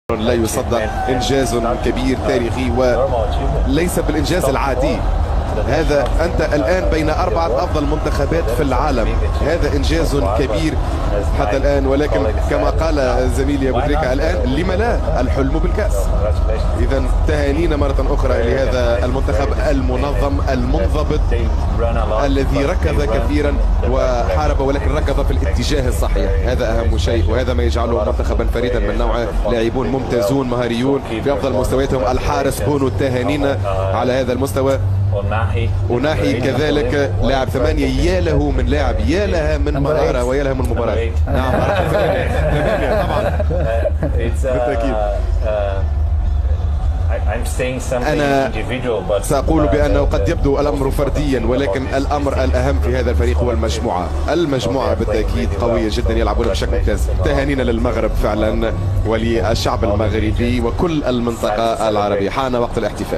لا يصدق، إنجاز كبير تاريخي وليس بالإنجاز العادي. هذا أنت الآن بين 4 أفضل منتخبات في العالم، هذا إنجاز كبير حتى الآن. ولكن كما قال زميلي أبو تريكة الآن، لما لا الحلم بالكأس؟ إذا تهانينا مرة أخرى لهذا المنتخب المنظم المنضبط الذي ركض كثيرا وحارب، ولكن ركض في الاتجاه الصحيح. هذا أهم شيء، وهذا ما يجعله منتخبا فريدا من نوعه. لاعبون ممتازون مهاريون في أفضل مستوياتهم. الحارس بونو، التهانينا على هذا المستوى. وناحي كذلك لاعب 8، يا له من لاعب، يا لها من مهارة ويا لها من مباراة. نعم 8 طبعا بالتأكيد. أنا سأقول بأنه قد يبدو الأمر فرديا، ولكن الأمر الأهم في هذا الفريق هو المجموعة. المجموعة بالتأكيد قوية جدا، يلعبون بشكل ممتاز. تهانينا للمغرب فعلا وللشعب المغربي وكل المنطقة العربية. حان وقت الاحتفال.